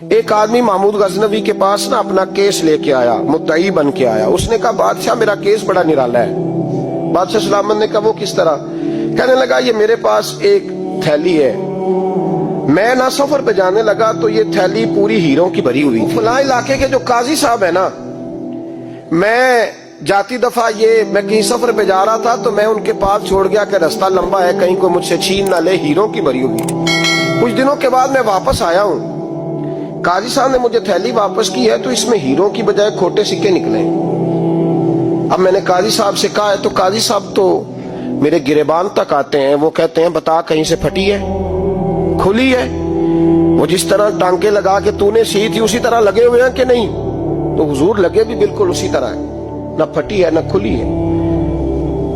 ایک آدمی محمود غزنوی کے پاس نا اپنا کیس لے کے آیا، مدعی بن کے آیا۔ اس نے کہا بادشاہ میرا کیس بڑا نرالا ہے۔ بادشاہ سلامت نے کہا وہ کس طرح؟ کہنے لگا یہ میرے پاس ایک تھیلی ہے، میں نہ سفر پہ جانے لگا تو یہ تھیلی پوری ہیروں کی بھری ہوئی تھی۔ فلاں علاقے کے جو قاضی صاحب ہے نا، میں جاتی دفعہ میں کہیں سفر پہ جا رہا تھا تو میں ان کے پاس چھوڑ گیا کہ رستہ لمبا ہے، کہیں کوئی مجھ سے چھین نہ لے، ہیروں کی بھری ہوئی۔ کچھ دنوں کے بعد میں واپس آیا ہوں، قاضی صاحب نے مجھے تھیلی واپس کی ہے تو اس میں ہیروں کی بجائے کھوٹے سکے نکلے۔ اب میں نے قاضی صاحب سے کہا ہے تو قاضی صاحب تو میرے گریبان تک آتے ہیں، وہ کہتے ہیں بتا کہیں سے پھٹی ہے، کھلی ہے؟ وہ جس طرح ٹانکے لگا کے تو نے سی تھی اسی طرح لگے ہوئے ہیں کہ نہیں؟ تو حضور لگے بھی بالکل اسی طرح ہے، نہ پھٹی ہے نہ کھلی ہے۔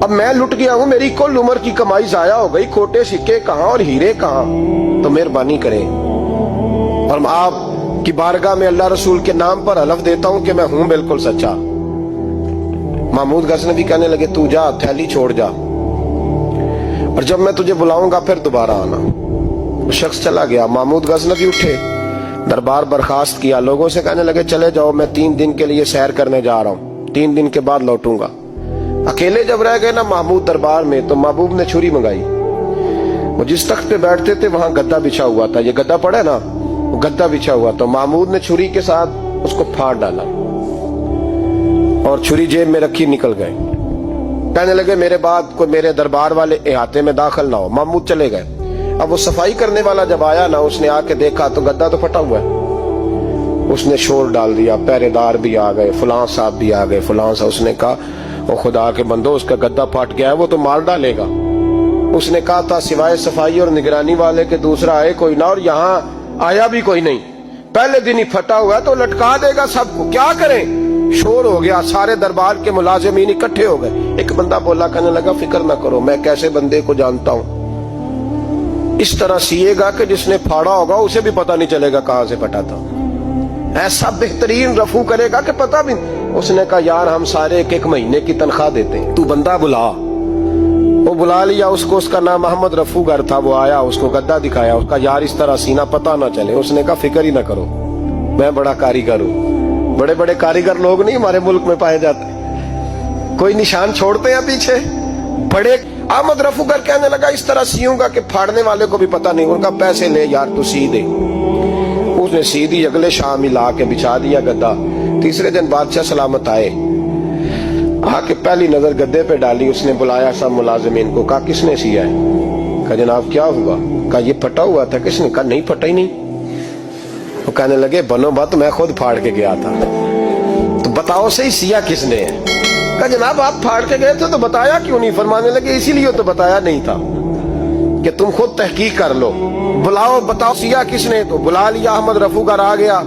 اب میں لٹ گیا ہوں، میری کل عمر کی کمائی ضائع ہو گئی، کھوٹے سکے کہاں اور ہیرے کہاں؟ تو مہربانی کریں اور آپ کی بارگاہ میں اللہ رسول کے نام پر حلف دیتا ہوں کہ میں ہوں بالکل سچا۔ محمود غزنوی کہنے لگے تو جا، تھیلی چھوڑ جا، اور جب میں تجھے بلاؤں گا پھر دوبارہ آنا۔ وہ شخص چلا گیا۔ محمود غزنوی اٹھے، دربار برخاست کیا، لوگوں سے کہنے لگے چلے جاؤ، میں 3 دن کے لیے سیر کرنے جا رہا ہوں، 3 دن کے بعد لوٹوں گا۔ اکیلے جب رہ گئے نا محمود دربار میں تو محبوب نے چھری منگائی۔ وہ جس تخت پہ بیٹھتے تھے وہاں گدا بچھا ہوا تھا، یہ گدا پڑا ہے نا، وہ گدا بچھا ہوا تھا۔ محمود نے چھری کے ساتھ اس کو پھاڑ ڈالا اور چھری جیب میں رکھی نکل گئے۔ کہنے لگے میرے بعد کوئی میرے دربار والے احاطے میں داخل نہ ہو۔ محمود چلے گئے۔ اب وہ صفائی کرنے والا جب آیا نا، اس نے آ کے دیکھا تو گدا تو پھٹا ہوا ہے۔ اس نے شور ڈال دیا، پہرے دار بھی آ گئے، فلاں صاحب بھی آ گئے، فلاں صاحب۔ اس نے کہا وہ خدا کے بندو، اس کا گدا پھٹ گیا ہے، وہ تو مار ڈالے گا۔ اس نے کہا تھا سوائے صفائی اور نگرانی والے کے دوسرا آئے کوئی نہ، اور یہاں آیا بھی کوئی نہیں، پہلے دن ہی پھٹا ہوا ہے تو لٹکا دے گا سب کو، کیا کریں؟ شور ہو گیا، سارے دربار کے ملازمین اکٹھے ہو گئے۔ ایک بندہ بولا، کہنے لگا فکر نہ کرو، میں کیسے بندے کو جانتا ہوں، اس طرح سیے گا کہ جس نے پھاڑا ہوگا اسے بھی پتہ نہیں چلے گا کہاں سے پھٹا تھا، ایسا بہترین رفو کرے گا کہ پتہ بھی۔ اس نے کہا یار ہم سارے 1 مہینے کی تنخواہ دیتے ہیں، تو بندہ بلا۔ وہ بلا لیا اس کو، اس کا نام محمد رفو گر تھا۔ وہ آیا، اس کو گدا دکھایا، اس کا یار اس طرح سینہ پتہ نہ چلے۔ اس نے کہا فکر ہی نہ کرو، میں بڑا کاریگر ہوں۔ بڑے بڑے کاریگر لوگ نہیں ہمارے ملک میں پائے جاتے، کوئی نشان چھوڑتے ہیں پیچھے بڑے۔ احمد رفو گر کہنے لگا اس طرح سیوں گا کہ پھاڑنے والے کو بھی پتہ نہیں۔ ان کا پیسے لے یار تو سی دے۔ اس نے سی دی، اگلے شام ہی لا کے بچھا دیا گدا۔ تیسرے دن بادشاہ سلامت آئے، آ کے پہلی نظر گدے پہ ڈالی۔ اس نے بلایا سب ملازمین کو، کہا کس نے سیا ہے؟ کہا جناب کیا ہوا؟ کہا یہ پھٹا ہوا تھا۔ کس نے؟ کہا نہیں پھٹا ہی نہیں۔ وہ کہنے لگے بنو بات، میں خود پھاڑ کے گیا تھا، تو بتاؤ صحیح سیا کس نے ہے؟ کہا جناب آپ پھاڑ کے گئے تھے تو بتایا کیوں نہیں؟ فرمانے لگے اسی لیے تو بتایا نہیں تھا کہ تم خود تحقیق کر لو، بلاؤ بتاؤ سیا کس نے۔ تو بلا لیا، احمد رفو گر آ گیا۔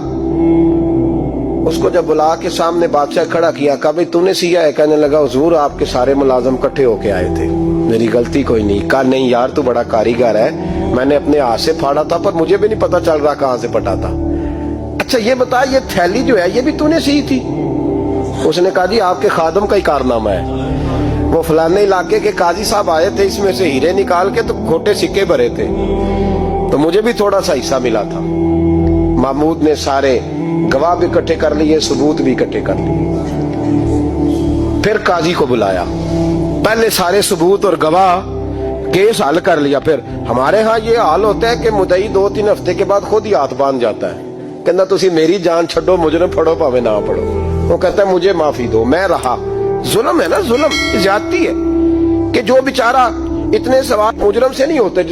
اس کو جب بلا کے سامنے بادشاہ کھڑا کیا، کہا بھئی تو نے سیا ہے؟ کہنے لگا حضور آپ کے سارے ملازم کٹھے ہو کے آئے تھے، میری غلطی کوئی نہیں۔ کہا نہیں یار تو بڑا کاریگر ہے، میں نے اپنے ہاتھ سے پھاڑا تھا پر مجھے بھی نہیں پتا چل رہا کہاں سے پھٹا تھا۔ اچھا یہ بتا یہ تھیلی جو ہے یہ بھی تو نے سی تھی؟ اس نے کہا جی آپ کے خادم کا ہی کارنامہ ہے، وہ فلانے علاقے کے قاضی صاحب آئے تھے، اس میں سے ہیرے نکال کے تو کھوٹے سکے بھرے تھے، تو مجھے بھی تھوڑا سا حصہ ملا تھا۔ محمود نے سارے گواہ بھی اکٹھے کر لیے، ثبوت بھی اکٹھے کر لیے۔ پھر قاضی کو بلایا، پہلے سارے ثبوت اور گواہ کیس حل کر لیا۔ پھر ہمارے ہاں یہ حال ہوتا ہے کہ مدعی 2-3 ہفتے کے بعد خود ہی ہاتھ باندھ جاتا ہے، کہنا تسی میری جان چھڈو، مجرم پھڑو پاوے نہ پڑھو۔ وہ کہتا ہے مجھے معافی دو، میں رہا۔ ظلم ہے نا، ظلم زیادتی ہے کہ جو بیچارہ اتنے سوال مجرم سے نہیں ہوتے